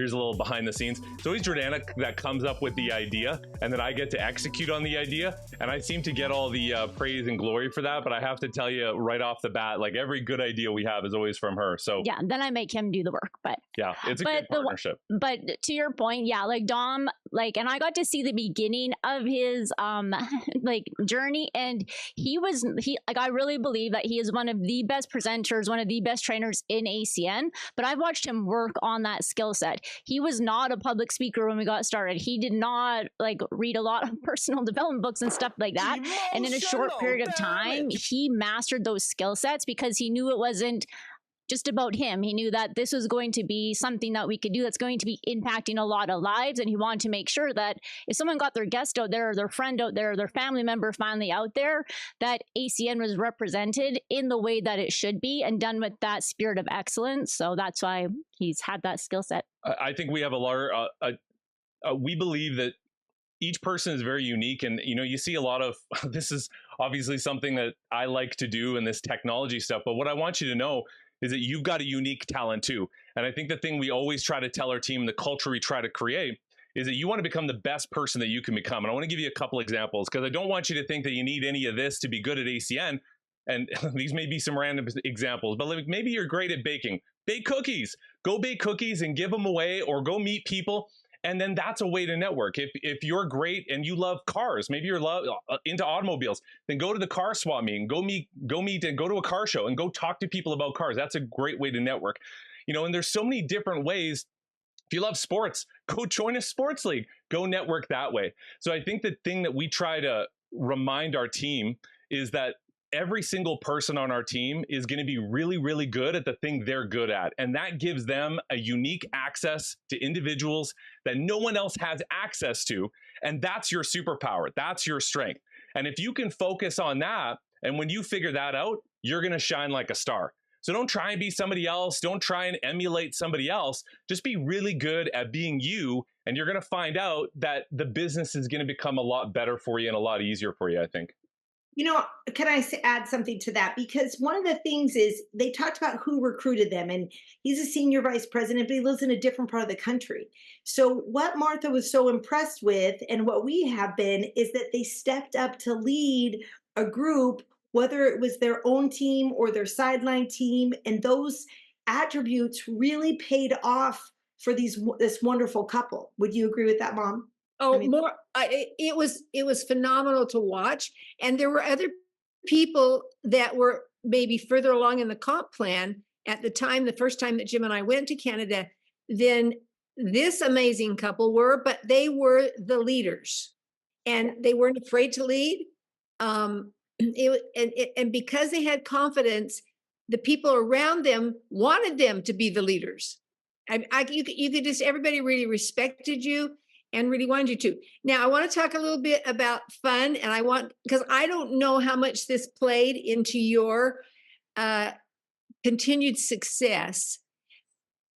here's a little behind the scenes. It's always Jordanna that comes up with the idea, and then I get to execute on the idea. And I seem to get all the praise and glory for that. But I have to tell you right off the bat, like every good idea we have is always from her. So yeah, then I make him do the work. But yeah, it's a good partnership. But to your point, yeah, like Dom, like, and I got to see the beginning of his like journey, and he like, I really believe that he is one of the best presenters, one of the best trainers in ACN. But I've watched him work on that skill set. He was not a public speaker when we got started. He did not like read a lot of personal development books and stuff like that. And in a short period of time, he mastered those skill sets because he knew it wasn't just about him. He knew that this was going to be something that we could do that's going to be impacting a lot of lives. And he wanted to make sure that if someone got their guest out there, or their friend out there, or their family member finally out there, that ACN was represented in the way that it should be and done with that spirit of excellence. So that's why he's had that skill set. I think we have a large, we believe that each person is very unique. And, you know, you see a lot of, this is obviously something that I like to do in this technology stuff. But what I want you to know is that you've got a unique talent too. And I think the thing we always try to tell our team, the culture we try to create, is that you want to become the best person that you can become. And I want to give you a couple examples, because I don't want you to think that you need any of this to be good at ACN. And these may be some random examples, but like maybe you're great at baking. Bake cookies. Go bake cookies and give them away, or go meet people. And then that's a way to network. If you're great and you love cars, maybe you're into automobiles, then go to the car swap meeting, go meet and go to a car show and go talk to people about cars. That's a great way to network. You know, and there's so many different ways. If you love sports, go join a sports league, go network that way. So I think the thing that we try to remind our team is that every single person on our team is going to be really, really good at the thing they're good at. And that gives them a unique access to individuals that no one else has access to. And that's your superpower. That's your strength. And if you can focus on that, and when you figure that out, you're going to shine like a star. So don't try and be somebody else. Don't try and emulate somebody else. Just be really good at being you. And you're going to find out that the business is going to become a lot better for you and a lot easier for you, I think. You know, can I add something to that? Because one of the things is they talked about who recruited them, and he's a senior vice president, but he lives in a different part of the country. So what Martha was so impressed with, and what we have been, is that they stepped up to lead a group, whether it was their own team or their sideline team, and those attributes really paid off for this wonderful couple. Would you agree with that, Mom? Oh, it was phenomenal to watch. And there were other people that were maybe further along in the comp plan at the time, the first time that Jim and I went to Canada, than this amazing couple were, but they were the leaders and they weren't afraid to lead. And because they had confidence, the people around them wanted them to be the leaders. You could just, everybody really respected you and really wanted you to. Now, I want to talk a little bit about fun, and because I don't know how much this played into your continued success.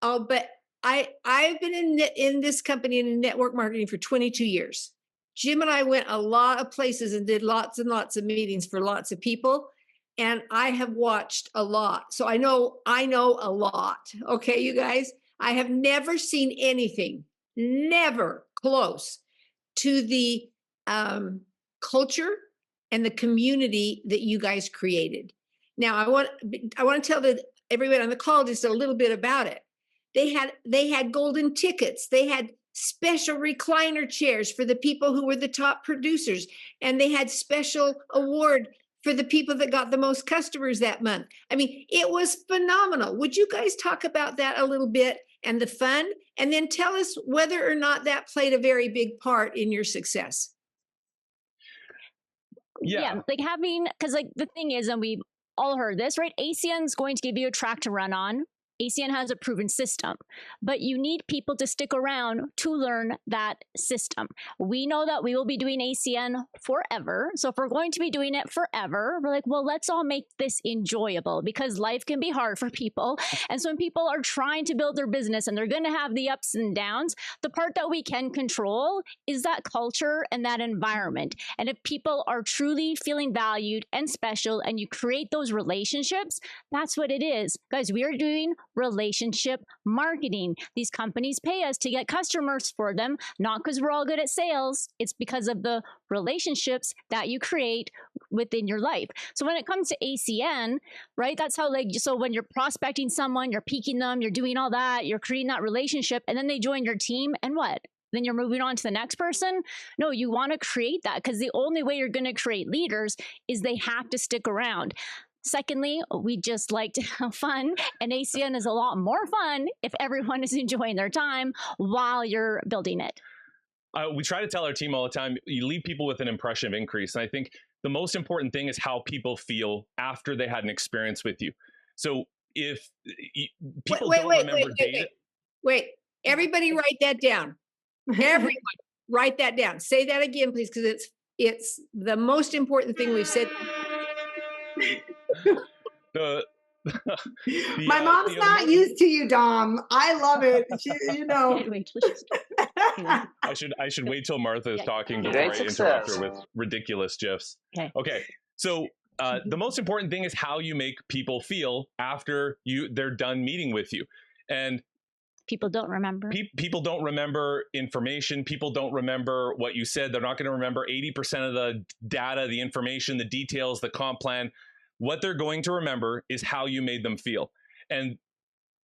But I've been in this company in network marketing for 22 years. Jim and I went a lot of places and did lots and lots of meetings for lots of people. And I have watched a lot. So I know a lot. Okay, you guys, I have never seen anything, never close to the culture and the community that you guys created. Now, I want to tell everyone on the call just a little bit about it. They had golden tickets. They had special recliner chairs for the people who were the top producers, and they had special award for the people that got the most customers that month. I mean, it was phenomenal. Would you guys talk about that a little bit and the fun? And then tell us whether or not that played a very big part in your success. Yeah, like because like the thing is, and we all heard this, right? ACN's going to give you a track to run on. ACN has a proven system, but you need people to stick around to learn that system. We know that we will be doing ACN forever. So if we're going to be doing it forever, we're like, well, let's all make this enjoyable, because life can be hard for people. And so when people are trying to build their business and they're going to have the ups and downs, the part that we can control is that culture and that environment. And if people are truly feeling valued and special and you create those relationships, that's what it is. Guys, we are doing relationship marketing. These companies pay us to get customers for them, not because we're all good at sales. It's because of the relationships that you create within your life. So when it comes to ACN, right, that's how, like, so when you're prospecting someone, you're piquing them, you're doing all that, you're creating that relationship, and then they join your team, and what? Then you're moving on to the next person? No, you want to create that, because the only way you're going to create leaders is they have to stick around. Secondly, we just like to have fun, and ACN is a lot more fun if everyone is enjoying their time while you're building it. We try to tell our team all the time, you leave people with an impression of increase. And I think the most important thing is how people feel after they had an experience with you. So if people don't remember data. Wait, everybody write that down. Everyone, write that down. Say that again, please, because it's the most important thing we've said. My mom's not used to you, Dom. I love it. You know. I should wait till Martha is talking before I interrupt her with ridiculous gifs. Okay. So the most important thing is how you make people feel after they're done meeting with you. And people don't remember. People don't remember information. People don't remember what you said. They're not going to remember 80% of the data, the information, the details, the comp plan. What they're going to remember is how you made them feel. And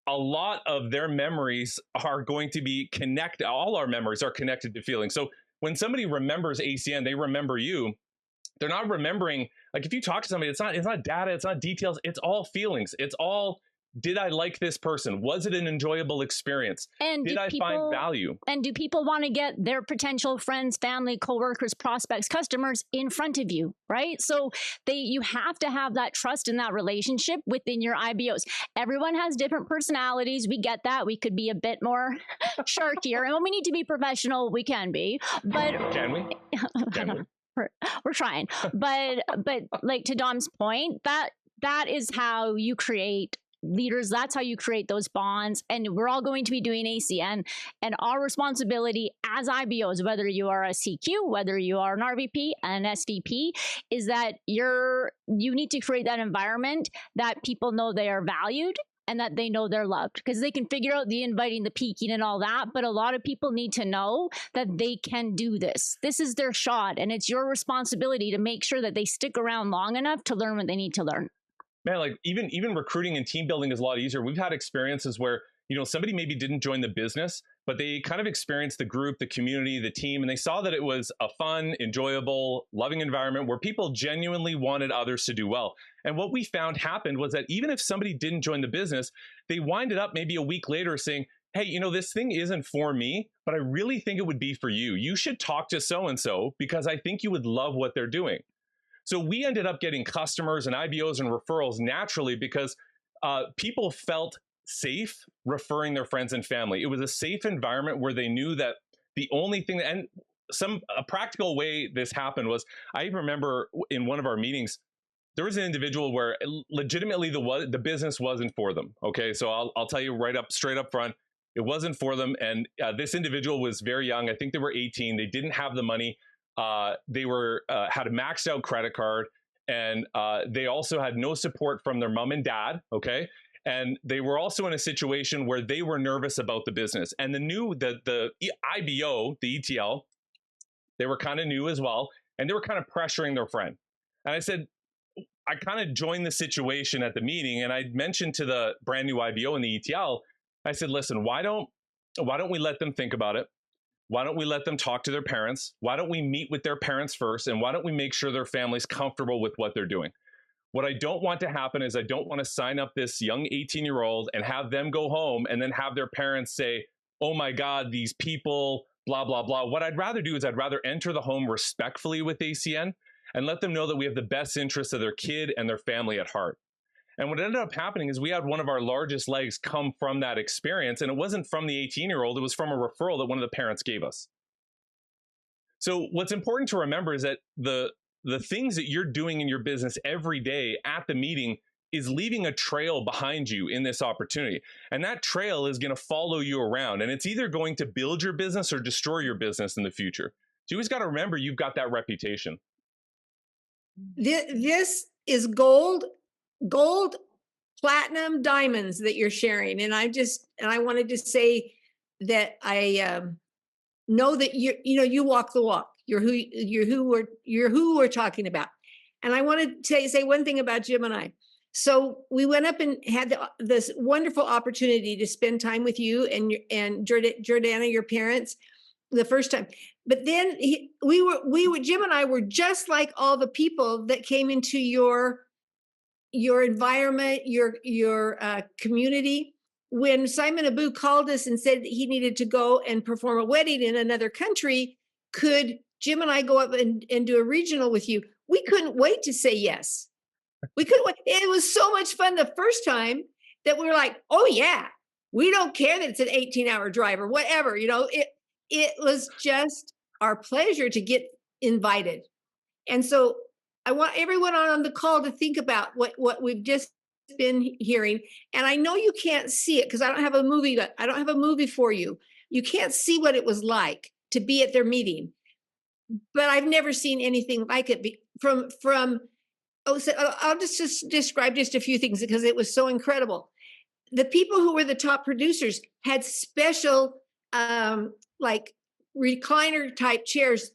a lot of their memories are going to be connected. All our memories are connected to feeling. So when somebody remembers ACN, they remember you. They're not remembering, like if you talk to somebody, it's not data, it's not details, it's all feelings. It's all, did I like this person? Was it an enjoyable experience? And did I find value? And do people want to get their potential friends, family, coworkers, prospects, customers in front of you, right? So you have to have that trust in that relationship within your IBOs. Everyone has different personalities. We get that. We could be a bit more sharkier. And when we need to be professional, we can be. But can we? Can we? We're trying. But like to Dom's point, that is how you create leaders. That's how you create those bonds. And we're all going to be doing ACN, and our responsibility as IBOs, whether you are a CQ, whether you are an RVP, an SVP, is that you need to create that environment that people know they are valued and that they know they're loved, because they can figure out the inviting, the peaking and all that. But a lot of people need to know that they can do this. This is their shot, and it's your responsibility to make sure that they stick around long enough to learn what they need to learn. Man, like even recruiting and team building is a lot easier. We've had experiences where, somebody maybe didn't join the business, but they kind of experienced the group, the community, the team, and they saw that it was a fun, enjoyable, loving environment where people genuinely wanted others to do well. And what we found happened was that even if somebody didn't join the business, they winded up maybe a week later saying, hey, this thing isn't for me, but I really think it would be for you. You should talk to so-and-so because I think you would love what they're doing. So we ended up getting customers and IBOs and referrals naturally because people felt safe referring their friends and family. It was a safe environment where they knew that the only thing, and a practical way this happened was, I remember in one of our meetings, there was an individual where legitimately the business wasn't for them. Okay, so I'll tell you straight up front, it wasn't for them. And this individual was very young. I think they were 18. They didn't have the money. They had a maxed out credit card, and they also had no support from their mom and dad. Okay. And they were also in a situation where they were nervous about the business, and the IBO, the ETL, they were kind of new as well. And they were kind of pressuring their friend. And I said, I kind of joined the situation at the meeting, and I mentioned to the brand new IBO in the ETL, I said, listen, why don't we let them think about it? Why don't we let them talk to their parents? Why don't we meet with their parents first? And why don't we make sure their family's comfortable with what they're doing? What I don't want to happen is I don't want to sign up this young 18-year-old and have them go home and then have their parents say, oh my God, these people, blah, blah, blah. What I'd rather do is I'd rather enter the home respectfully with ACN and let them know that we have the best interests of their kid and their family at heart. And what ended up happening is we had one of our largest legs come from that experience. And it wasn't from the 18-year-old, it was from a referral that one of the parents gave us. So what's important to remember is that the things that you're doing in your business every day at the meeting is leaving a trail behind you in this opportunity. And that trail is going to follow you around. And it's either going to build your business or destroy your business in the future. So you always got to remember you've got that reputation. This is gold platinum diamonds that you're sharing. And I wanted to say that I know that you walk the walk. You're who we're talking about. And I want to say one thing about Jim and I. So we went up and had this wonderful opportunity to spend time with you and Jordanna, your parents, the first time. But then Jim and I were just like all the people that came into your environment, your community. When Simon Abu called us and said that he needed to go and perform a wedding in another country, could Jim and I go up and do a regional with you? We couldn't wait to say yes. We couldn't wait. It was so much fun the first time that we were like, oh yeah, we don't care that it's an 18-hour drive or whatever. It was just our pleasure to get invited. And so I want everyone on the call to think about what we've just been hearing. And I know you can't see it because I don't have a movie, but I don't have a movie for you. You can't see what it was like to be at their meeting. But I've never seen anything like it so I'll just describe just a few things because it was so incredible. The people who were the top producers had special like recliner type chairs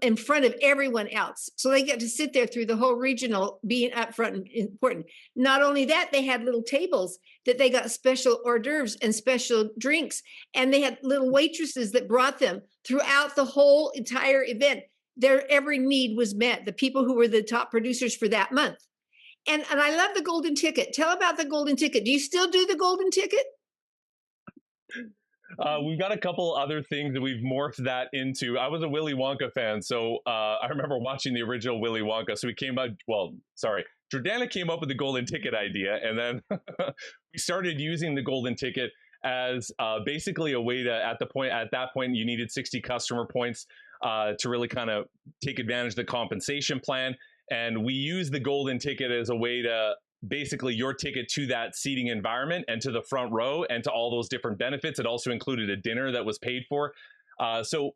in front of everyone else. So they got to sit there through the whole regional, being up front and important. Not only that, they had little tables that they got special hors d'oeuvres and special drinks. And they had little waitresses that brought them throughout the whole entire event. Their every need was met, the people who were the top producers for that month. And I love the golden ticket. Tell about the golden ticket. Do you still do the golden ticket? We've got a couple other things that we've morphed that into. I was a Willy Wonka fan, so I remember watching the original Willy Wonka. So Jordanna came up with the golden ticket idea, and then we started using the golden ticket as basically a way to, at that point, you needed 60 customer points to really kind of take advantage of the compensation plan. And we use the golden ticket as a way to basically your ticket to that seating environment and to the front row and to all those different benefits. It also included a dinner that was paid for. So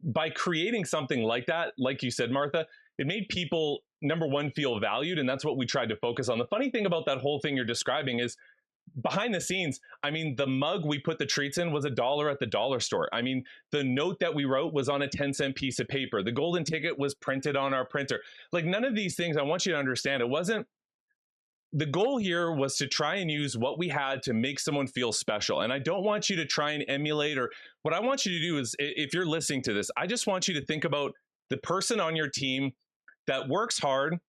by creating something like that, like you said, Martha, it made people, number one, feel valued. And that's what we tried to focus on. The funny thing about that whole thing you're describing is behind the scenes, I mean, the mug we put the treats in was $1 at the dollar store. I mean, the note that we wrote was on a 10-cent piece of paper. The golden ticket was printed on our printer. Like, none of these things, I want you to understand, the goal here was to try and use what we had to make someone feel special. And I don't want you to try and emulate, or what I want you to do is, if you're listening to this, I just want you to think about the person on your team that works hard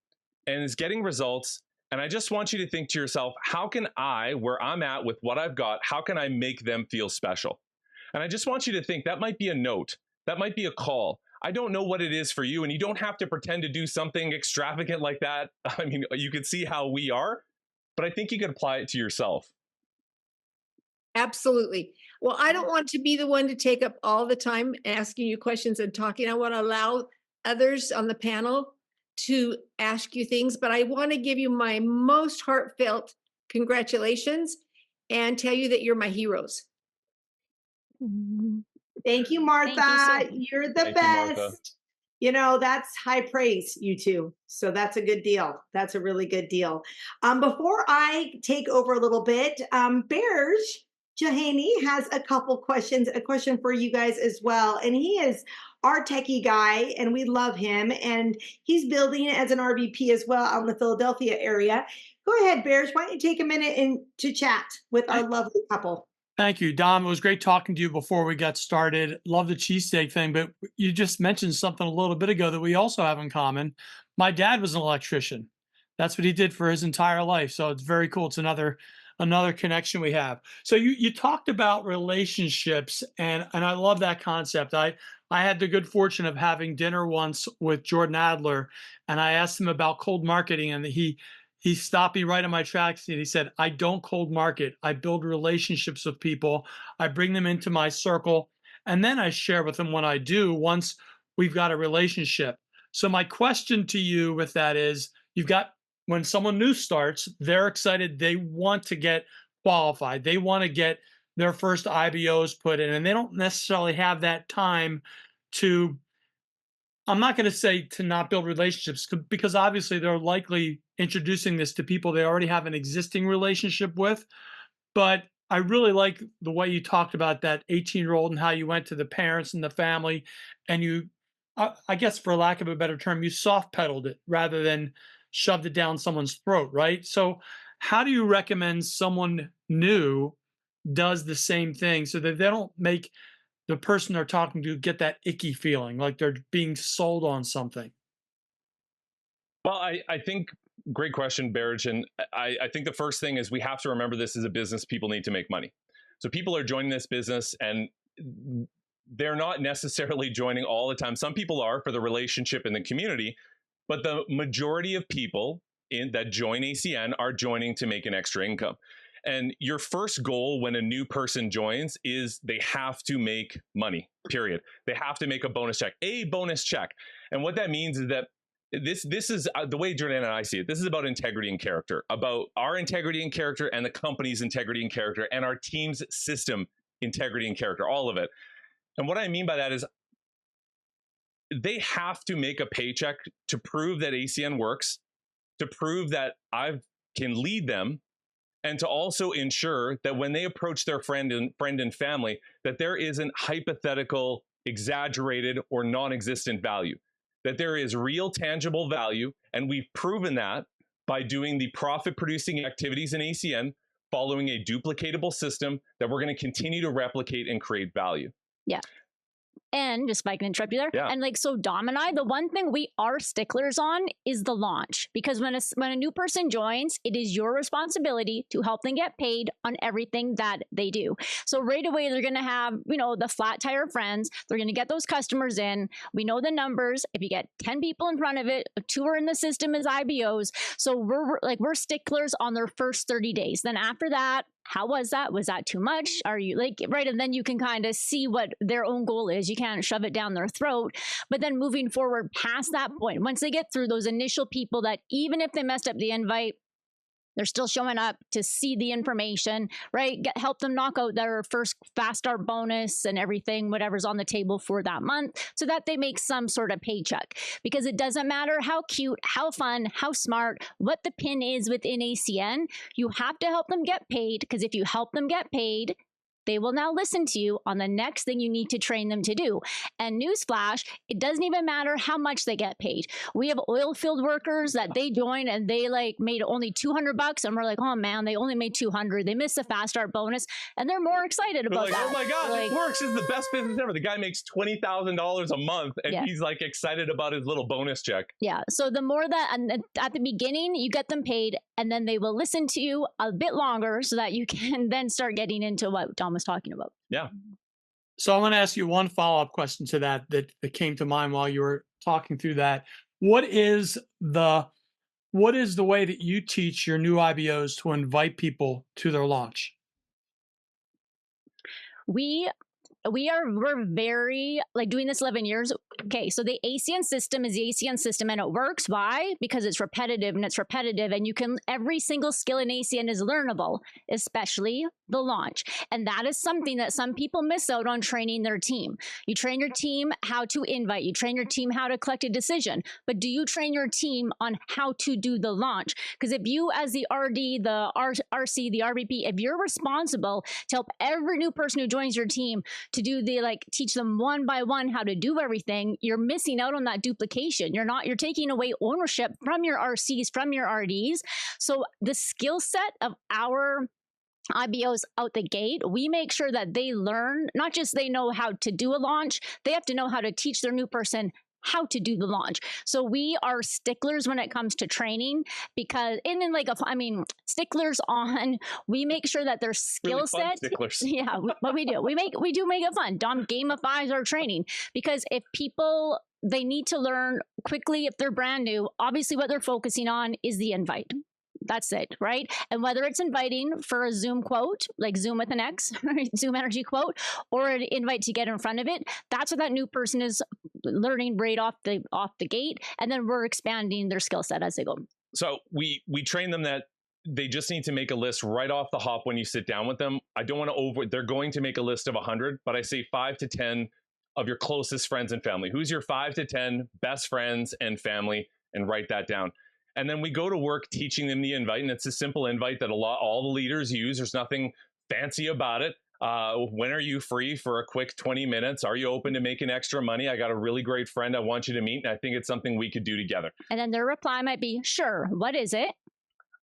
and is getting results. And I just want you to think to yourself, how can I, where I'm at with what I've got, how can I make them feel special? And I just want you to think that might be a note, that might be a call. I don't know what it is for you, and you don't have to pretend to do something extravagant like that. I mean, you can see how we are, but I think you can apply it to yourself. Absolutely. Well, I don't want to be the one to take up all the time asking you questions and talking. I want to allow others on the panel to ask you things, but I want to give you my most heartfelt congratulations and tell you that you're my heroes. Thank you, Martha. Thank You're the best. That's high praise, you two. So that's a good deal. That's a really good deal. Before I take over a little bit, Bearj Johanny has a question for you guys as well. And he is our techie guy, and we love him. And he's building as an RVP as well out in the Philadelphia area. Go ahead, Bearj. Why don't you take a minute to chat with our lovely couple? Thank you, Dom. It was great talking to you before we got started. Love the cheesesteak thing, but you just mentioned something a little bit ago that we also have in common. My dad was an electrician. That's what he did for his entire life. So it's very cool. It's another connection we have. So you talked about relationships, and I love that concept. I had the good fortune of having dinner once with Jordan Adler, and I asked him about cold marketing, and he stopped me right in my tracks, and he said, I don't cold market. I build relationships with people. I bring them into my circle, and then I share with them what I do once we've got a relationship. So my question to you with that is, when someone new starts, they're excited. They want to get qualified. They want to get their first IBOs put in, and they don't necessarily have that time to I'm not going to say to not build relationships because obviously they're likely introducing this to people they already have an existing relationship with. But I really like the way you talked about that 18-year-old and how you went to the parents and the family and you, I guess for lack of a better term, you soft pedaled it rather than shoved it down someone's throat, right? So how do you recommend someone new does the same thing so that they don't make the person they're talking to get that icky feeling like they're being sold on something? Well, I think great question, Bearj. And I think the first thing is we have to remember this is a business. People need to make money. So people are joining this business and they're not necessarily joining all the time. Some people are for the relationship in the community, but the majority of people that join ACN are joining to make an extra income. And your first goal when a new person joins is they have to make money, period. They have to make a bonus check. And what that means is that this is the way Jordanna and I see it. This is about integrity and character, about our integrity and character and the company's integrity and character and our team's system integrity and character, all of it. And what I mean by that is they have to make a paycheck to prove that ACN works, to prove that I can lead them, and to also ensure that when they approach their friend and family, that there isn't hypothetical, exaggerated, or non-existent value, that there is real tangible value. And we've proven that by doing the profit-producing activities in ACN, following a duplicatable system that we're going to continue to replicate and create value. Yeah. And just if I can interrupt you there, yeah. And like, so Dom and I, the one thing we are sticklers on is the launch, because when a new person joins, it is your responsibility to help them get paid on everything that they do. So right away, they're going to have, the flat tire friends. They're going to get those customers in. We know the numbers. If you get 10 people in front of it, 2 are in the system as IBOs. So we're sticklers on their first 30 days. Then after that, how was that? Was that too much? Are you right? And then you can kind of see what their own goal is. You can't shove it down their throat. But then moving forward past that point, once they get through those initial people that even if they messed up the invite, they're still showing up to see the information, right? Help them knock out their first fast start bonus and everything, whatever's on the table for that month, so that they make some sort of paycheck. Because it doesn't matter how cute, how fun, how smart, what the pin is within ACN, you have to help them get paid, because if you help them get paid, they will now listen to you on the next thing you need to train them to do. And newsflash, it doesn't even matter how much they get paid. We have oil field workers that they join and they made only $200, and we're like, oh man, they only made 200. They missed the fast start bonus, and they're more excited about that. Oh my God, it works. It's the best business ever. The guy makes $20,000 a month, and he's excited about his little bonus check. Yeah. So the more that, and at the beginning, you get them paid, and then they will listen to you a bit longer so that you can then start getting into what Dom was talking about. Yeah. So I'm going to ask you one follow-up question to that came to mind while you were talking through that. What is the way that you teach your new IBOs to invite people to their launch? We're very doing this 11 years. Okay, so the ACN system is the ACN system, and it works. Why? Because it's repetitive, and you can, every single skill in ACN is learnable, especially the launch. And that is something that some people miss out on training their team. You train your team how to invite, you train your team how to collect a decision, but do you train your team on how to do the launch? Because if you, as the RD, the RC, the RVP, if you're responsible to help every new person who joins your team to do teach them one by one how to do everything, you're missing out on that duplication. You're taking away ownership from your RCs, from your RDs. So the skill set of our IBOs out the gate, we make sure that they learn, not just they know how to do a launch, they have to know how to teach their new person how to do the launch. So we are sticklers when it comes to training, because sticklers on, we make sure that their skill set, sticklers. Yeah, what we do, we do make it fun. Dom gamifies our training, because if people, they need to learn quickly if they're brand new, obviously what they're focusing on is the invite. That's it, right? And whether it's inviting for a Zoom quote, like Zoom with an X, Zoom energy quote, or an invite to get in front of it, that's what that new person is learning right off the gate. And then we're expanding their skill set as they go. So we train them that they just need to make a list right off the hop when you sit down with them. I don't want to they're going to make a list of 100, but I say 5 to 10 of your closest friends and family. Who's your 5 to 10 best friends and family, and write that down. And then we go to work teaching them the invite, and it's a simple invite that all the leaders use. There's nothing fancy about it. When are you free for a quick 20 minutes? Are you open to making extra money? I got a really great friend I want you to meet, and I think it's something we could do together. And then their reply might be, sure, what is it?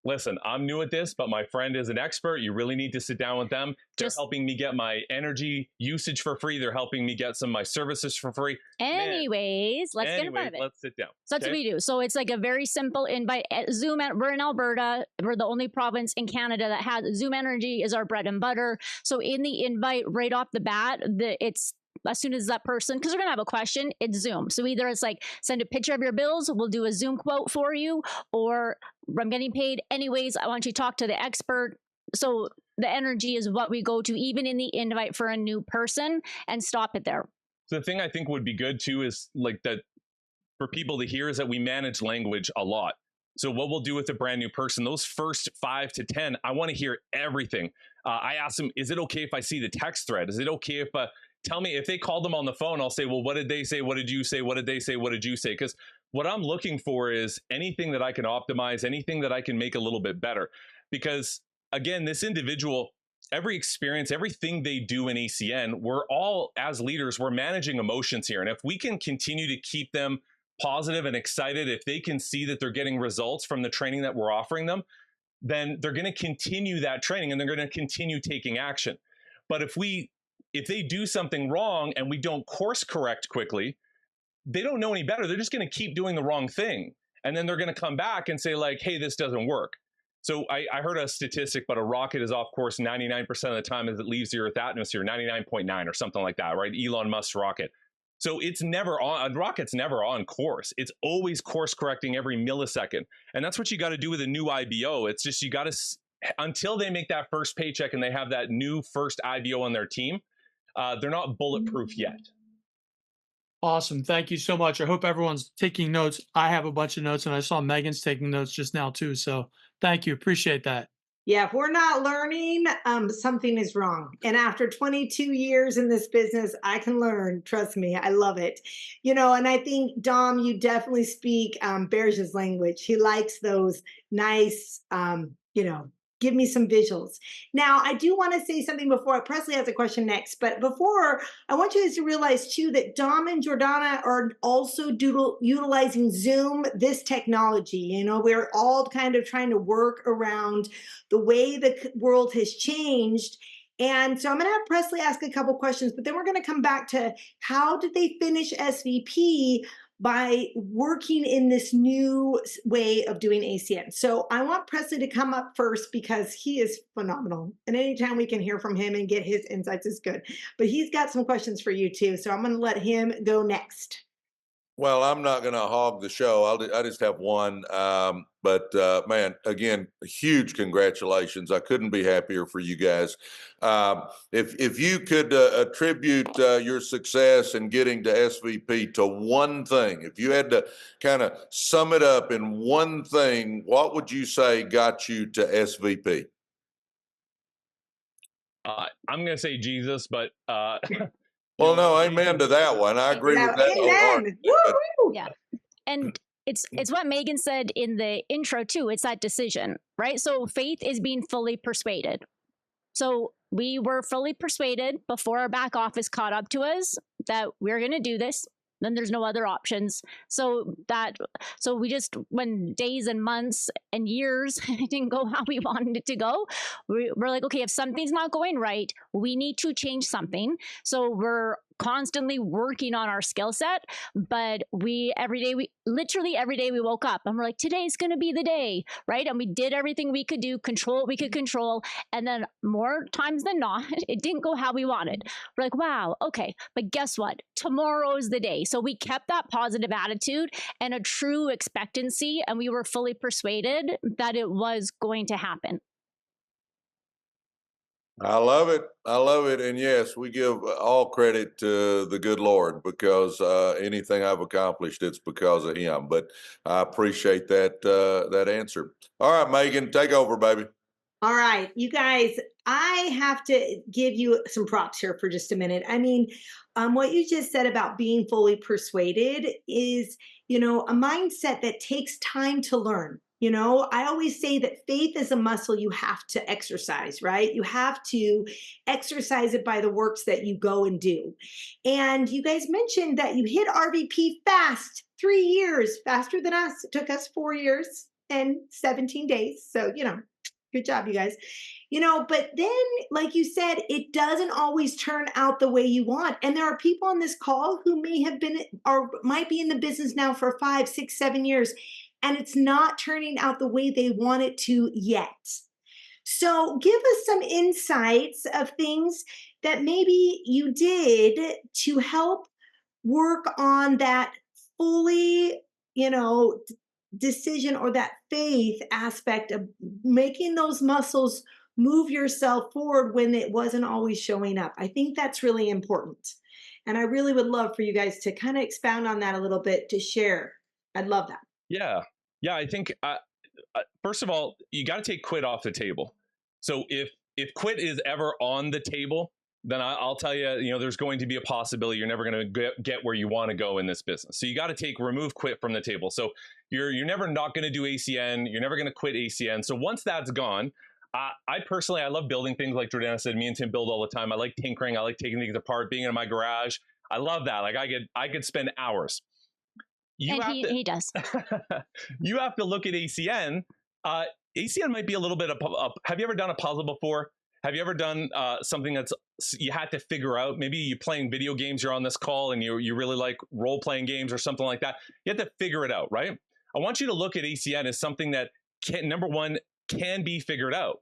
Listen, I'm new at this, but my friend is an expert. You really need to sit down with them. They're helping me get my energy usage for free. They're helping me get some of my services for free. Anyways, let's get in front of it. Let's sit down. So that's what we do. So it's like a very simple invite. Zoom, we're in Alberta. We're the only province in Canada that has Zoom Energy is our bread and butter. So in the invite, right off the bat, it's as soon as that person, because they're going to have a question, it's Zoom. So either it's like, send a picture of your bills, we'll do a Zoom quote for you, or I'm getting paid anyways, I want you to talk to the expert. So the energy is what we go to, even in the invite for a new person, and stop it there. So the thing I think would be good too is like that for people to hear is that we manage language a lot. So what we'll do with a brand new person, those first 5 to 10, I want to hear everything. I ask them, is it okay if I see the text thread? Is it okay if tell me if they called them on the phone, I'll say, well, what did they say? What did you say? What did they say? What did you say? Because what I'm looking for is anything that I can optimize, anything that I can make a little bit better. Because again, this individual, every experience, everything they do in ACN, we're all, as leaders, we're managing emotions here. And if we can continue to keep them positive and excited, if they can see that they're getting results from the training that we're offering them, then they're going to continue that training and they're going to continue taking action. But if they do something wrong and we don't course correct quickly, they don't know any better. They're just going to keep doing the wrong thing. And then they're going to come back and say like, hey, this doesn't work. So I heard a statistic, but a rocket is off course 99% of the time as it leaves the Earth atmosphere, 99.9 or something like that, right? Elon Musk's rocket. So it's never on, a rocket's never on course. It's always course correcting every millisecond. And that's what you got to do with a new IBO. It's just, you got to, until they make that first paycheck and they have that new first IBO on their team, they're not bulletproof yet. Awesome. Thank you so much. I hope everyone's taking notes. I have a bunch of notes and I saw Megan's taking notes just now too. So thank you. Appreciate that. Yeah, if we're not learning, something is wrong. And after 22 years in this business, I can learn. Trust me, I love it. You know, and I think, Dom, you definitely speak Bearj's language. He likes those nice, you know, give me some visuals. Now, I do want to say something before. Presley has a question next, but before, I want you guys to realize too that Dom and Jordanna are also utilizing Zoom, this technology. You know, we're all kind of trying to work around the way the world has changed. And so I'm going to have Presley ask a couple questions, but then we're going to come back to how did they finish SVP by working in this new way of doing ACN. So I want Presley to come up first because he is phenomenal. And anytime we can hear from him and get his insights is good. But he's got some questions for you too. So I'm going to let him go next. Well, I'm not going to hog the show. I just have one. But man, again, huge congratulations. I couldn't be happier for you guys. If you could attribute your success in getting to SVP to one thing, if you had to kind of sum it up in one thing, what would you say got you to SVP? I'm going to say Jesus, but well, no, amen to that one. I agree with that. Amen. Yeah. And it's what Megan said in the intro too. It's that decision, right? So faith is being fully persuaded. So we were fully persuaded before our back office caught up to us that we're going to do this. Then there's no other options. So we just, when days and months and years didn't go how we wanted it to go, we're like, okay, if something's not going right, we need to change something. So we're constantly working on our skill set, but literally every day we woke up and we're like, today's going to be the day, right? And we did everything we could do, control what we could control. And then more times than not, it didn't go how we wanted. We're like, wow, okay, but guess what? Tomorrow's the day. So we kept that positive attitude and a true expectancy, and we were fully persuaded that it was going to happen. I love it. I love it. And yes, we give all credit to the good Lord because anything I've accomplished, it's because of him. But I appreciate that answer. All right, Megan, take over, baby. All right, you guys, I have to give you some props here for just a minute. I mean, what you just said about being fully persuaded is, a mindset that takes time to learn. I always say that faith is a muscle you have to exercise, right? You have to exercise it by the works that you go and do. And you guys mentioned that you hit RVP fast, 3 years faster than us. It took us 4 years and 17 days. So, good job, you guys. But then, like you said, it doesn't always turn out the way you want. And there are people on this call who may have been or might be in the business now for 5, 6, 7 years, and it's not turning out the way they want it to yet. So give us some insights of things that maybe you did to help work on that fully, decision or that faith aspect of making those muscles move yourself forward when it wasn't always showing up. I think that's really important. And I really would love for you guys to kind of expound on that a little bit, to share. I'd love that. Yeah. I think, first of all, you got to take quit off the table. So if quit is ever on the table, then I'll tell you, there's going to be a possibility you're never going to get where you want to go in this business. So you got to remove quit from the table. So you're never not going to do ACN. You're never going to quit ACN. So once that's gone, I personally love building things. Like Jordanna said, me and Tim build all the time. I like tinkering. I like taking things apart, being in my garage. I love that. Like I could spend hours. He does. You have to look at ACN. ACN might be a little bit of, have you ever done a puzzle before? Have you ever done something that's you had to figure out? Maybe you're playing video games, you're on this call and you really like role-playing games or something like that. You have to figure it out, right? I want you to look at ACN as something that number one, can be figured out.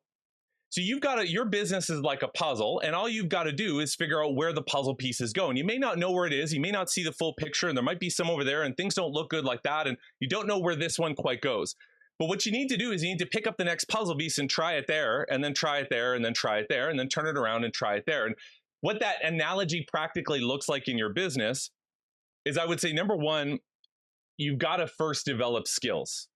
So your business is like a puzzle, and all you've got to do is figure out where the puzzle pieces go. And you may not know where it is. You may not see the full picture, and there might be some over there, and things don't look good like that, and you don't know where this one quite goes. But what you need to do is you need to pick up the next puzzle piece and try it there, and then try it there, and then try it there, and then turn it around and try it there. And what that analogy practically looks like in your business is, I would say, number one, you've got to first develop skills.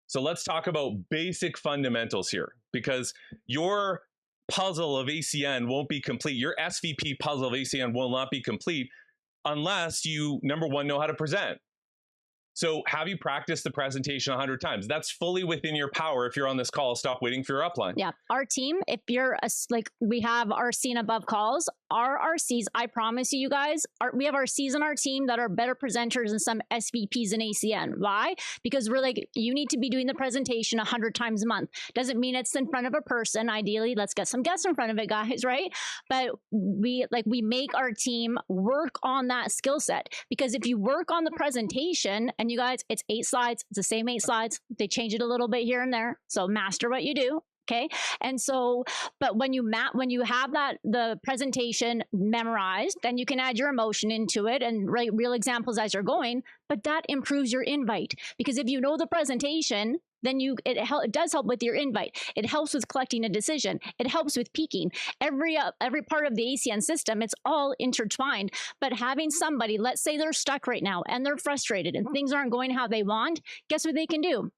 So let's talk about basic fundamentals here, because your puzzle of ACN won't be complete. Your SVP puzzle of ACN will not be complete unless you, number one, know how to present. So have you practiced the presentation 100 times? That's fully within your power. If you're on this call, stop waiting for your upline. Yeah. Our team, if you're we have RC and above calls, our RCs, I promise you guys, we have RCs on our team that are better presenters than some SVPs in ACN. Why? Because we're like, you need to be doing the presentation 100 times a month. Doesn't mean it's in front of a person. Ideally, let's get some guests in front of it, guys, right? But we make our team work on that skill set, because if you work on the presentation, and you guys, it's 8 slides, it's the same 8 slides. They change it a little bit here and there. So master what you do. Okay. And so, but when you have the presentation memorized, then you can add your emotion into it and write real examples as you're going, but that improves your invite. Because if you know the presentation, then it does help with your invite. It helps with collecting a decision. It helps with peaking. Every part of the ACN system, it's all intertwined. But having somebody, let's say they're stuck right now and they're frustrated and things aren't going how they want, guess what they can do?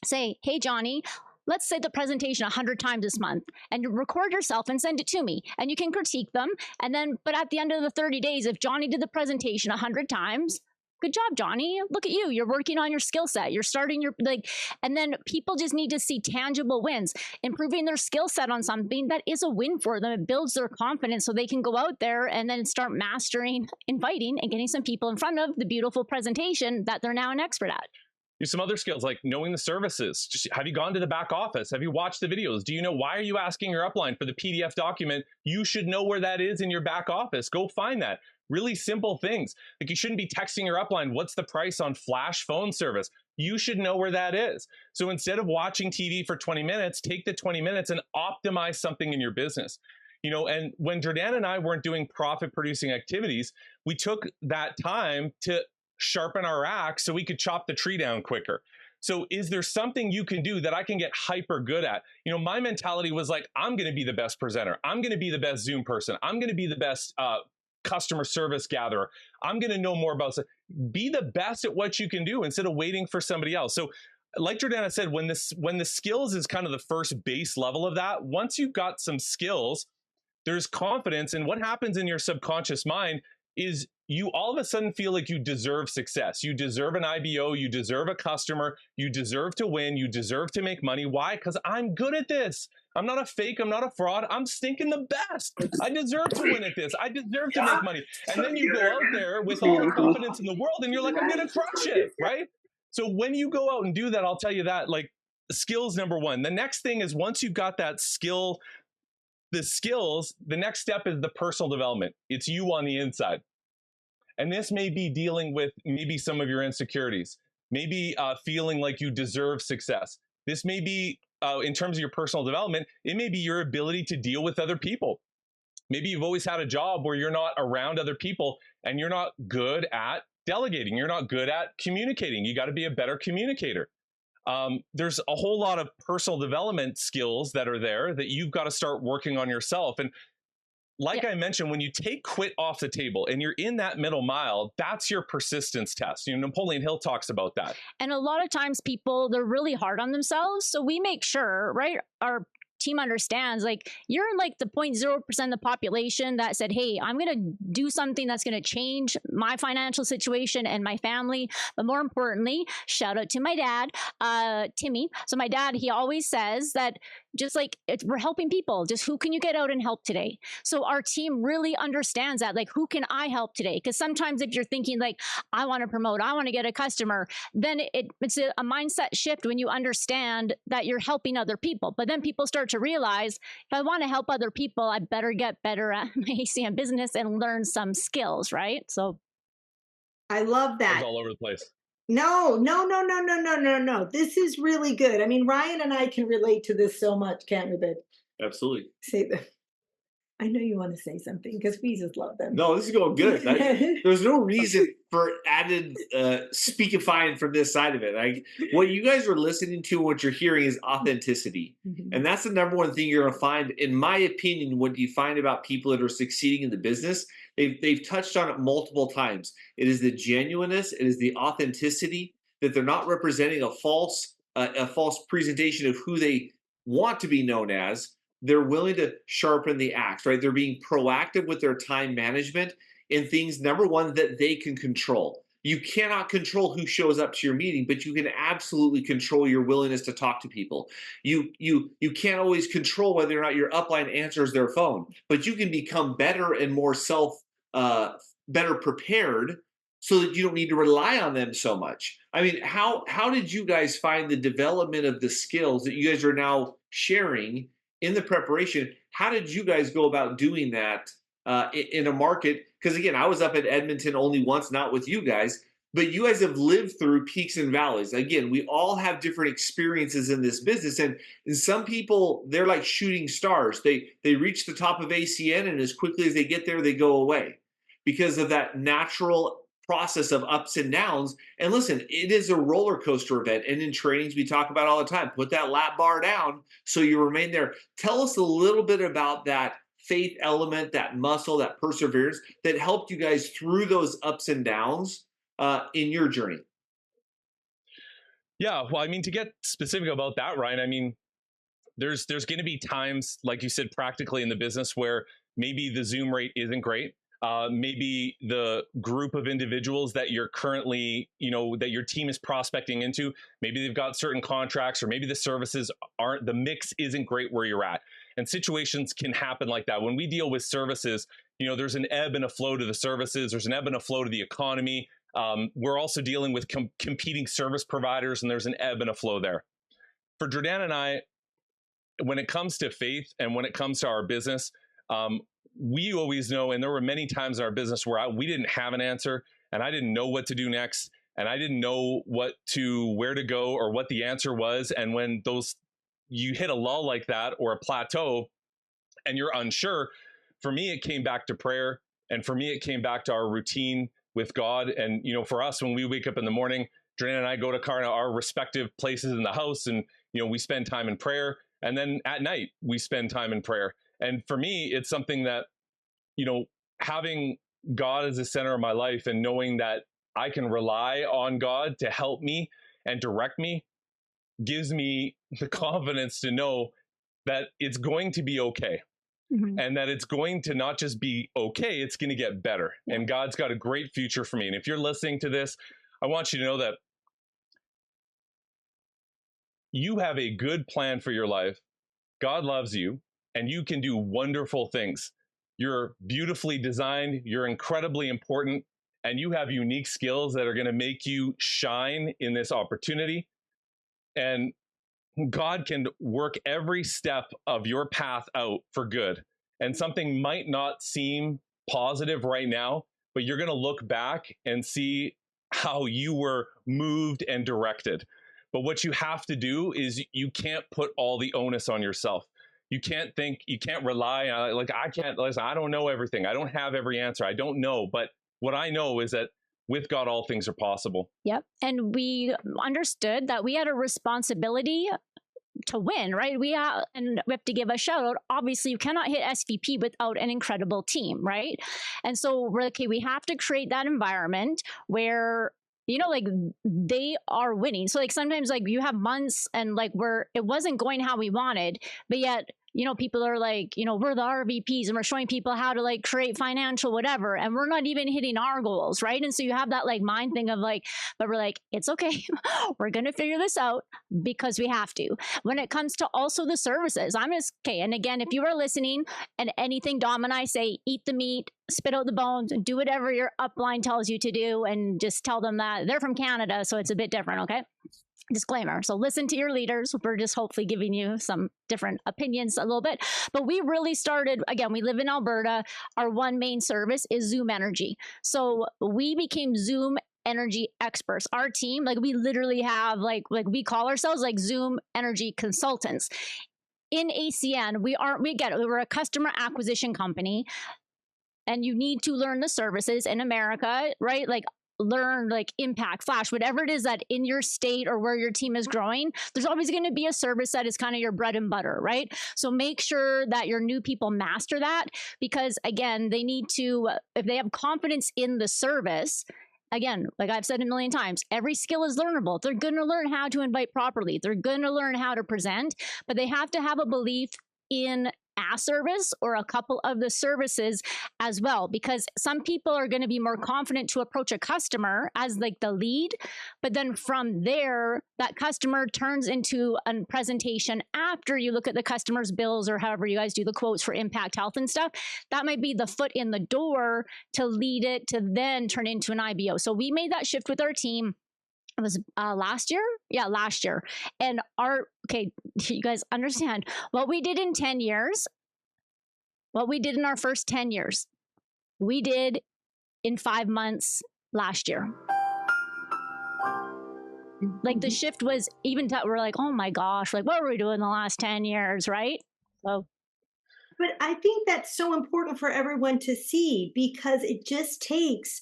Say, hey, Johnny, let's say the presentation 100 times this month, and you record yourself and send it to me, and you can critique them. And then, but at the end of the 30 days, if Johnny did the presentation 100 times, good job, Johnny. Look at you. You're working on your skill set. You're starting and then people just need to see tangible wins, improving their skill set on something that is a win for them. It builds their confidence so they can go out there and then start mastering, inviting, and getting some people in front of the beautiful presentation that they're now an expert at. There's some other skills like knowing the services. Just, have you gone to the back office? Have you watched the videos? Do you know, why are you asking your upline for the PDF document? You should know where that is in your back office. Go find that. Really simple things. Like, you shouldn't be texting your upline, what's the price on flash phone service? You should know where that is. So instead of watching TV for 20 minutes, take the 20 minutes and optimize something in your business. And when Jordanna and I weren't doing profit producing activities, we took that time to sharpen our axe so we could chop the tree down quicker. So is there something you can do that I can get hyper good at? My mentality was like, I'm going to be the best presenter. I'm going to be the best Zoom person. I'm going to be the best customer service gatherer. I'm going to know more about it. Be the best at what you can do instead of waiting for somebody else. So like Jordanna said, when the skills is kind of the first base level of that, once you've got some skills, there's confidence. And what happens in your subconscious mind is you all of a sudden feel like you deserve success. You deserve an IBO, you deserve a customer, you deserve to win, you deserve to make money. Why? Because I'm good at this. I'm not a fake, I'm not a fraud, I'm stinking the best. I deserve to win at this. I deserve to make money. And then you go out there with all the confidence in the world and you're like, I'm gonna crush it, right? So when you go out and do that, I'll tell you that, like, skills number one. The next thing is, once you've got that skill, the skills, the next step is the personal development. It's you on the inside. And this may be dealing with maybe some of your insecurities, maybe feeling like you deserve success. This may be, in terms of your personal development, it may be your ability to deal with other people. Maybe you've always had a job where you're not around other people and you're not good at delegating. You're not good at communicating. You got to be a better communicator. There's a whole lot of personal development skills that are there that you've got to start working on yourself. And like I mentioned, when you take quit off the table and you're in that middle mile, that's your persistence test. You know, Napoleon Hill talks about that. And a lot of times people, they're really hard on themselves. So we make sure, right, our team understands, like, you're in like the 0.0% of the population that said, hey, I'm going to do something that's going to change my financial situation and my family. But more importantly, shout out to my dad, Timmy. So my dad, he always says that, just like, we're helping people, just who can you get out and help today? So our team really understands that, like, who can I help today? Because sometimes if you're thinking like, I want to promote, I want to get a customer, then it's a mindset shift when you understand that you're helping other people. But then people start to realize, if I want to help other people, I better get better at my ACM business and learn some skills, right? So I love that. It's all over the place. No. This is really good. I mean, Ryan and I can relate to this so much, can't we, babe? Absolutely. Say that. I know you want to say something because we just love them. No, this is going good. There's no reason for added speakifying from this side of it. What you guys are listening to, what you're hearing is authenticity. And that's the number one thing you're going to find, in my opinion, what you find about people that are succeeding in the business. They've touched on it multiple times. It is the genuineness. It is the authenticity, that they're not representing a false presentation of who they want to be known as. They're willing to sharpen the axe, right? They're being proactive with their time management in things, number one, that they can control. You cannot control who shows up to your meeting, but you can absolutely control your willingness to talk to people. You can't always control whether or not your upline answers their phone, but you can become better and more better prepared so that you don't need to rely on them so much. I mean, how did you guys find the development of the skills that you guys are now sharing in the preparation? How did you guys go about doing that in a market? Because again, I was up at Edmonton only once, not with you guys, but you guys have lived through peaks and valleys. Again, we all have different experiences in this business, and some people, they're like shooting stars. They reach the top of ACN, and as quickly as they get there, they go away because of that natural process of ups and downs. And listen, it is a roller coaster event. And in trainings, we talk about all the time, put that lap bar down so you remain there. Tell us a little bit about that faith element, that muscle, that perseverance that helped you guys through those ups and downs in your journey. Yeah, well, I mean, to get specific about that, Ryan, I mean, there's going to be times, like you said, practically in the business where maybe the Zoom rate isn't great. Maybe the group of individuals that you're currently, that your team is prospecting into, maybe they've got certain contracts, or maybe the services the mix isn't great where you're at. And situations can happen like that. When we deal with services, there's an ebb and a flow to the services. There's an ebb and a flow to the economy. We're also dealing with competing service providers, and there's an ebb and a flow there. For Jordanna and I, when it comes to faith and when it comes to our business, we always know, and there were many times in our business where we didn't have an answer, and I didn't know what to do next, and I didn't know where to go or what the answer was. And when you hit a lull like that, or a plateau, and you're unsure, for me, it came back to prayer. And for me, it came back to our routine with God. And, for us, when we wake up in the morning, Jordanna and I go to our respective places in the house, and, we spend time in prayer. And then at night, we spend time in prayer. And for me, it's something that, having God as the center of my life and knowing that I can rely on God to help me and direct me, gives me the confidence to know that it's going to be okay. And that it's going to not just be okay, it's going to get better. And God's got a great future for me. And if you're listening to this, I want you to know that you have a good plan for your life. God loves you, and you can do wonderful things. You're beautifully designed, you're incredibly important, and you have unique skills that are going to make you shine in this opportunity. And God can work every step of your path out for good. And something might not seem positive right now, but you're going to look back and see how you were moved and directed. But what you have to do is you can't put all the onus on yourself. You can't rely on, like, I can't, listen, I don't know everything. I don't have every answer. I don't know. But what I know is that with God, all things are possible. Yep. And we understood that we had a responsibility to win, right? We have to give a shout out. Obviously, you cannot hit SVP without an incredible team, right? And so we're okay, we have to create that environment where, you know, like, they are winning. So like sometimes like you have months and like where it wasn't going how we wanted, but yet, you know, people are like, you know, we're the RVPs and we're showing people how to like create financial whatever, and we're not even hitting our goals, right? And so you have that like mind thing of like, but we're like, it's okay. We're going to figure this out because we have to. When it comes to also the services, I'm just, okay. And again, if you are listening and anything Dom and I say, eat the meat, spit out the bones, and do whatever your upline tells you to do, and just tell them that they're from Canada, so it's a bit different, okay? Disclaimer. So listen to your leaders. We're just hopefully giving you some different opinions a little bit. But we really started, again, we live in Alberta. Our one main service is Zoom Energy. So we became Zoom Energy experts. Our team, like, we literally have like we call ourselves like Zoom Energy consultants. In ACN, we get it. We're a customer acquisition company, and you need to learn the services in America, right? Like, learn like Impact, Flash, whatever it is that in your state or where your team is growing, there's always going to be a service that is kind of your bread and butter, right? So make sure that your new people master that, because again, they need to, if they have confidence in the service, again, like I've said a million times, every skill is learnable. They're going to learn how to invite properly. They're going to learn how to present, but they have to have a belief in a service or a couple of the services as well, because some people are going to be more confident to approach a customer as like the lead, but then from there that customer turns into a presentation after you look at the customer's bills, or however you guys do the quotes for Impact Health and stuff. That might be the foot in the door to lead it to then turn into an IBO. So we made that shift with our team. It was last year? Yeah, last year. And okay, you guys understand what we did in 10 years, what we did in our first 10 years, we did in 5 months last year. Like the shift was even, we're like, oh my gosh, like what were we doing the last 10 years, right? So. But I think that's so important for everyone to see, because it just takes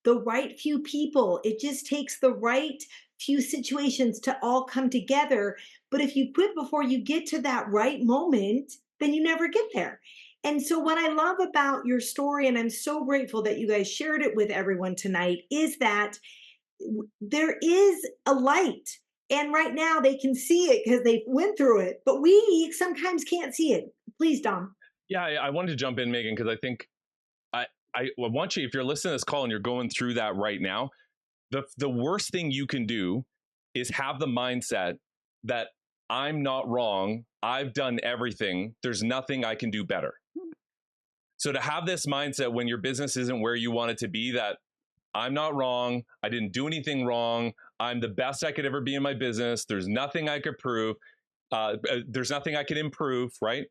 the right few people. It just takes the right few situations to all come together. But if you quit before you get to that right moment, then you never get there. And so what I love about your story, and I'm so grateful that you guys shared it with everyone tonight, is that there is a light. And right now they can see it because they went through it, but we sometimes can't see it. Please, Dom. Yeah, I wanted to jump in, Megan, because I think I want you, if you're listening to this call and you're going through that right now, the worst thing you can do is have the mindset that I'm not wrong. I've done everything. There's nothing I can do better. So to have this mindset when your business isn't where you want it to be, that I'm not wrong, I didn't do anything wrong, I'm the best I could ever be in my business, there's nothing I could prove, there's nothing I could improve, right?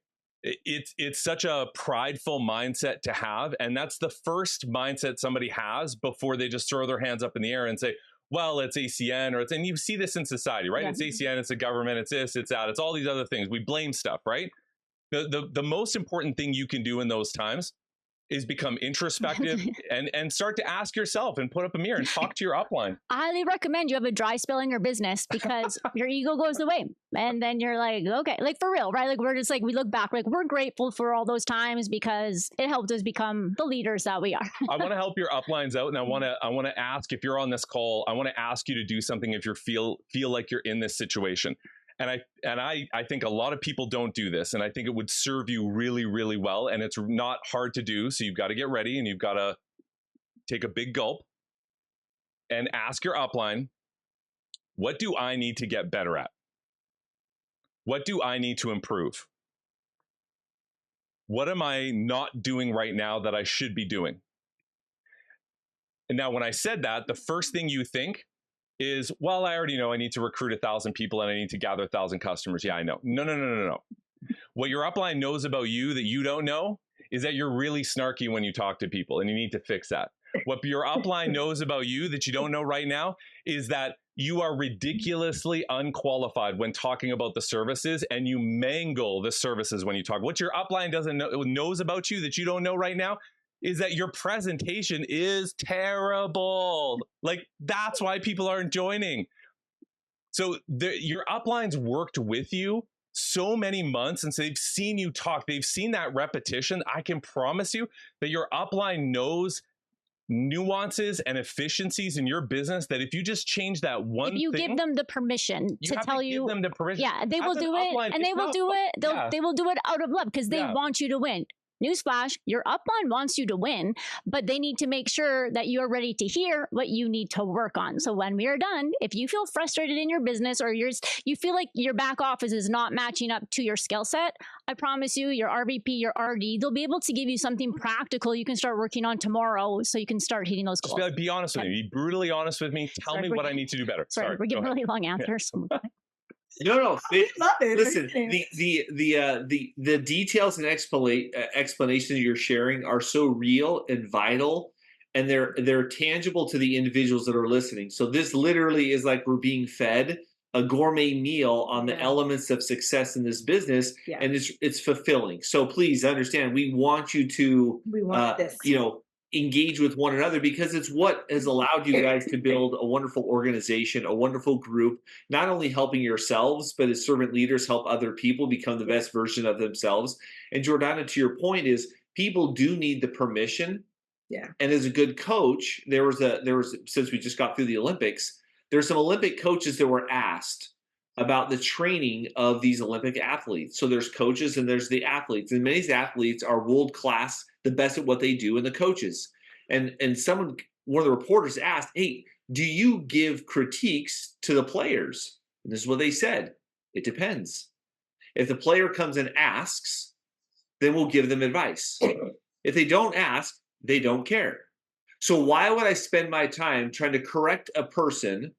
It's such a prideful mindset to have. And that's the first mindset somebody has before they just throw their hands up in the air and say, well, it's ACN, or and you see this in society, right? Yeah. It's ACN, it's the government, it's this, it's that, it's all these other things. We blame stuff, right? The most important thing you can do in those times is become introspective and start to ask yourself and put up a mirror and talk to your upline. I highly recommend you have a dry spell in your business because your ego goes away. And then you're like, okay, like for real, right? Like we're just like, we look back, like we're grateful for all those times because it helped us become the leaders that we are. I want to help your uplines out. And I want to ask, if you're on this call, I want to ask you to do something if you feel like you're in this situation. And I think a lot of people don't do this, and I think it would serve you really, really well. And it's not hard to do. So you've got to get ready and you've got to take a big gulp and ask your upline, what do I need to get better at? What do I need to improve? What am I not doing right now that I should be doing? And now when I said that, the first thing you think is, well, I already know I need to recruit 1,000 people and I need to gather 1,000 customers. Yeah, I know. No. What your upline knows about you that you don't know is that you're really snarky when you talk to people, and you need to fix that. What your upline knows about you that you don't know right now is that you are ridiculously unqualified when talking about the services, and you mangle the services when you talk. What your upline knows about you that you don't know right now is that your presentation is terrible. Like, that's why people aren't joining. So your uplines worked with you so many months, and so they've seen you talk. They've seen that repetition. I can promise you that your upline knows nuances and efficiencies in your business that if you just change that one thing, if you give them the permission to tell you, give them the permission. Yeah, they will do it, and they will do it. They will do it out of love because they want you to win. Newsflash, your upline wants you to win, but they need to make sure that you are ready to hear what you need to work on. So when we are done, if you feel frustrated in your business or you feel like your back office is not matching up to your skill set, I promise you, your RVP, your RD, they'll be able to give you something practical you can start working on tomorrow so you can start hitting those goals. Just be honest with me. Be brutally honest with me. Tell me what I need to do better. Sorry, we're getting really long answers. Yeah. No. I love it. Listen, the details and explanation that you're sharing are so real and vital, and they're tangible to the individuals that are listening. So this literally is like we're being fed a gourmet meal on the elements of success in this business, and it's fulfilling. So please understand, we want you to this. Engage with one another, because it's what has allowed you guys to build a wonderful organization, a wonderful group, not only helping yourselves, but as servant leaders help other people become the best version of themselves. And Jordanna, to your point, is people do need the permission. Yeah. And as a good coach, there was since we just got through the Olympics, there's some Olympic coaches that were asked about the training of these Olympic athletes. So there's coaches and there's the athletes, and many of these athletes are world class, the best at what they do, and the coaches. And one of the reporters asked, hey, do you give critiques to the players? And this is what they said. It depends. If the player comes and asks, then we'll give them advice. If they don't ask, they don't care. So why would I spend my time trying to correct a person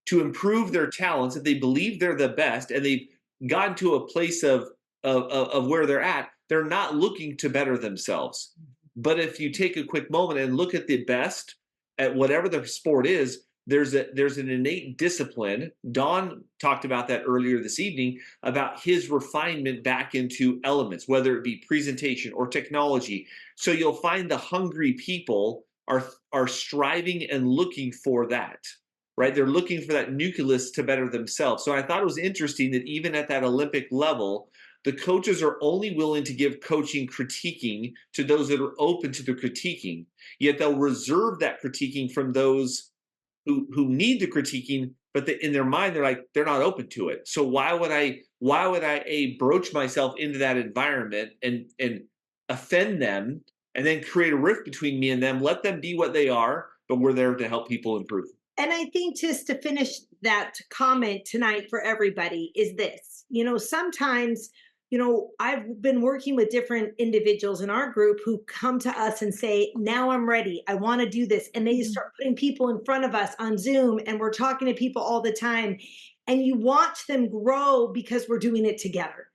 to improve their talents if they believe they're the best and they've gotten to a place of where they're at? They're not looking to better themselves. But if you take a quick moment and look at the best at whatever the sport is, there's an innate discipline. Don talked about that earlier this evening, about his refinement back into elements, whether it be presentation or technology. So you'll find the hungry people are striving and looking for that, right? They're looking for that nucleus to better themselves. So I thought it was interesting that even at that Olympic level, the coaches are only willing to give coaching critiquing to those that are open to the critiquing, yet they'll reserve that critiquing from those who need the critiquing, but in their mind, they're not open to it. So why would I broach myself into that environment and offend them and then create a rift between me and them? Let them be what they are, but we're there to help people improve. And I think just to finish that comment tonight for everybody is this, sometimes, I've been working with different individuals in our group who come to us and say, now I'm ready. I want to do this. And they start putting people in front of us on Zoom, and we're talking to people all the time. And you watch them grow because we're doing it together.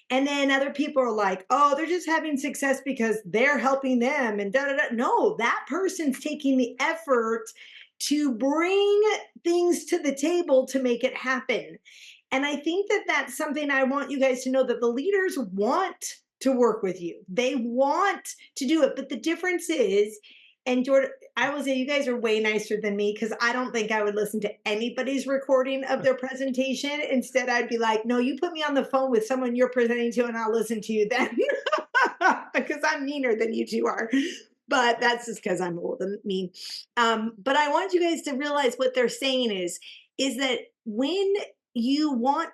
And then other people are like, oh, they're just having success because they're helping them and da-da-da. No, that person's taking the effort to bring things to the table to make it happen. And I think that that's something I want you guys to know, that the leaders want to work with you. They want to do it. But the difference is, and Jordan, I will say you guys are way nicer than me because I don't think I would listen to anybody's recording of their presentation. Instead, I'd be like, no, you put me on the phone with someone you're presenting to and I'll listen to you then because I'm meaner than you two are. But that's just because I'm old and mean. But I want you guys to realize what they're saying is that when you want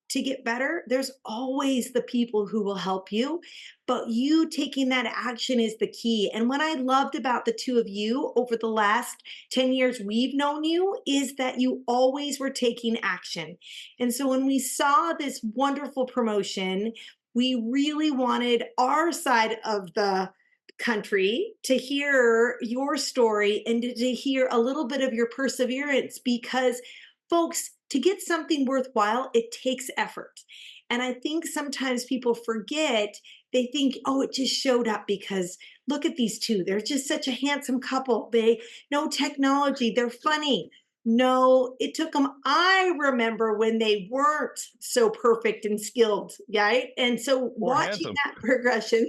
to get better, there's always the people who will help you, but you taking that action is the key. And what I loved about the two of you over the last 10 years we've known you is that you always were taking action. And so when we saw this wonderful promotion, we really wanted our side of the country to hear your story and to hear a little bit of your perseverance because folks, to get something worthwhile, it takes effort. And I think sometimes people forget, they think, oh, it just showed up because look at these two. They're just such a handsome couple. They know technology. They're funny. No, it took them. I remember when they weren't so perfect and skilled, right? And so watching that progression,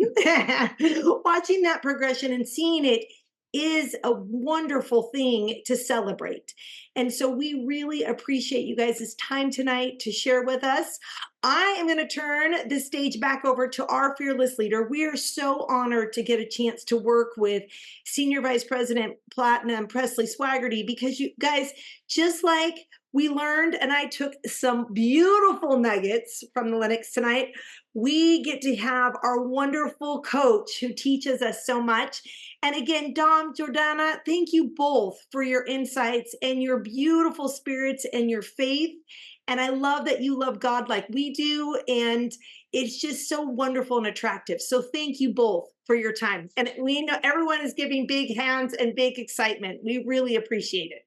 watching that progression and seeing it is a wonderful thing to celebrate. And so we really appreciate you guys' time tonight to share with us. I am going to turn the stage back over to our fearless leader. We are so honored to get a chance to work with Senior Vice President Platinum Presley Swagerty because you guys, just like we learned, and I took some beautiful nuggets from the Linic tonight, we get to have our wonderful coach who teaches us so much. And again, Dom, Jordanna, thank you both for your insights and your beautiful spirits and your faith. And I love that you love God like we do. And it's just so wonderful and attractive. So thank you both for your time. And we know everyone is giving big hands and big excitement. We really appreciate it.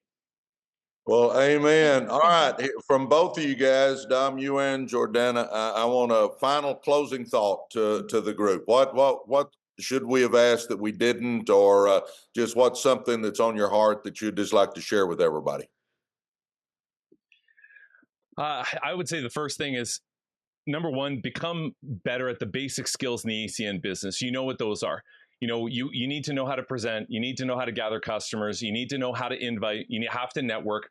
Well, amen. All right. From both of you guys, Dom, you and Jordanna, I want a final closing thought to the group. What should we have asked that we didn't, or just what's something that's on your heart that you'd just like to share with everybody? I would say the first thing is, number one, become better at the basic skills in the ACN business. You know what those are. You know, you need to know how to present. You need to know how to gather customers. You need to know how to invite. You have to network.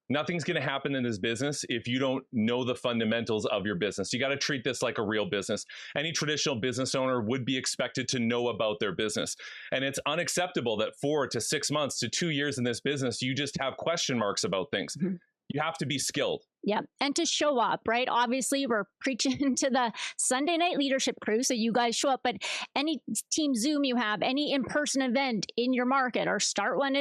Nothing's going to happen in this business if you don't know the fundamentals of your business. You got to treat this like a real business. Any traditional business owner would be expected to know about their business. And it's unacceptable that 4 to 6 months to 2 years in this business, you just have question marks about things. Mm-hmm. You have to be skilled. Yeah. And to show up, right? Obviously, we're preaching to the Sunday night leadership crew. So you guys show up, but any team Zoom you have, any in-person event in your market, or start one,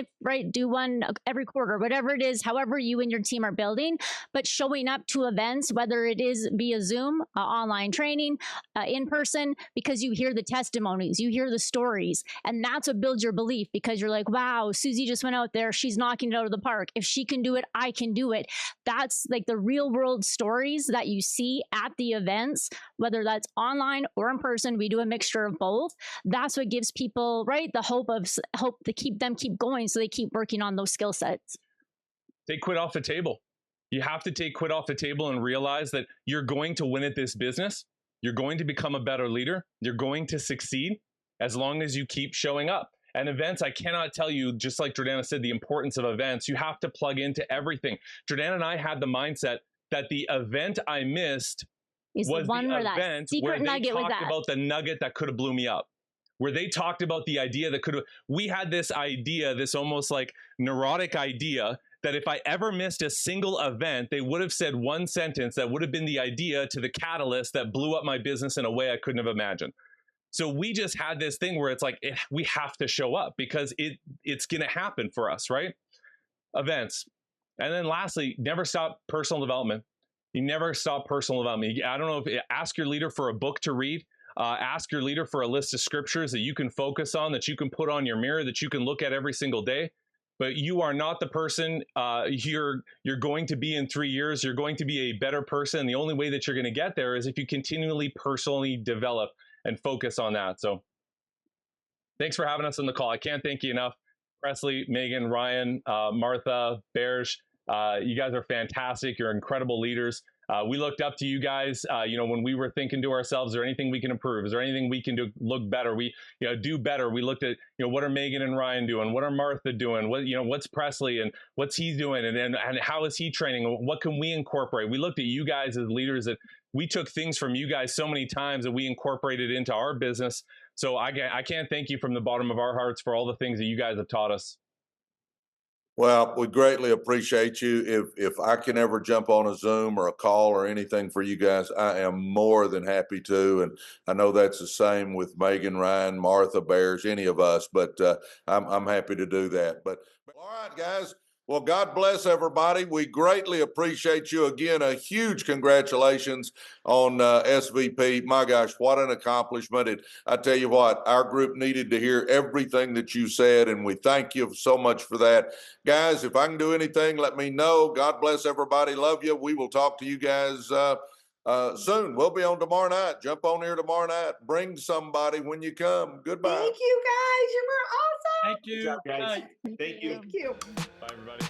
do one every quarter, whatever it is, however you and your team are building, but showing up to events, whether it is via Zoom, online training, in person, because you hear the testimonies, you hear the stories, and that's what builds your belief because you're like, wow, Susie just went out there. She's knocking it out of the park. If she can do it, I can do it. That's like the real world stories that you see at the events, whether that's online or in person. We do a mixture of both. That's what gives people, right, the hope to keep going, so they keep working on those skill sets. Take quit off the table. You have to take quit off the table and realize that you're going to win at this business. You're going to become a better leader. You're going to succeed as long as you keep showing up. And events, I cannot tell you, just like Jordanna said, the importance of events. You have to plug into everything. Jordanna and I had the mindset that the event I missed was the event where they talked about the nugget that could have blew me up, where they talked about the idea that could have, we had this idea, this almost like neurotic idea that if I ever missed a single event, they would have said one sentence that would have been the idea to the catalyst that blew up my business in a way I couldn't have imagined. So we just had this thing where it's like, we have to show up because it's going to happen for us, right? Events. And then lastly, never stop personal development. You never stop personal development. I don't know ask your leader for a book to read. Ask your leader for a list of scriptures that you can focus on, that you can put on your mirror, that you can look at every single day. But you are not the person you're going to be in 3 years. You're going to be a better person. The only way that you're going to get there is if you continually personally develop and focus on that. So thanks for having us on the call. I can't thank you enough. Presley, Megan, Ryan, Martha, Bearj, you guys are fantastic. You're incredible leaders. We looked up to you guys, when we were thinking to ourselves, is there anything we can improve? Is there anything we can do, look better? We, do better. We looked at, what are Megan and Ryan doing? What are Martha doing? What's Presley and what's he doing? And how is he training? What can we incorporate? We looked at you guys as leaders, that we took things from you guys so many times that we incorporated into our business. So I can't thank you from the bottom of our hearts for all the things that you guys have taught us. Well, we greatly appreciate you. If I can ever jump on a Zoom or a call or anything for you guys, I am more than happy to. And I know that's the same with Megan, Ryan, Martha, Bearj, any of us, but I'm happy to do that. But all right, guys. Well, God bless everybody. We greatly appreciate you. Again, a huge congratulations on SVP. My gosh, what an accomplishment. And I tell you what, our group needed to hear everything that you said, and we thank you so much for that. Guys, if I can do anything, let me know. God bless everybody. Love you. We will talk to you guys soon. We'll be on tomorrow night. Jump on here tomorrow night. Bring somebody when you come. Goodbye. Thank you guys. You were awesome. Thank you. Good job, guys. Thank you. Thank you. Bye, everybody.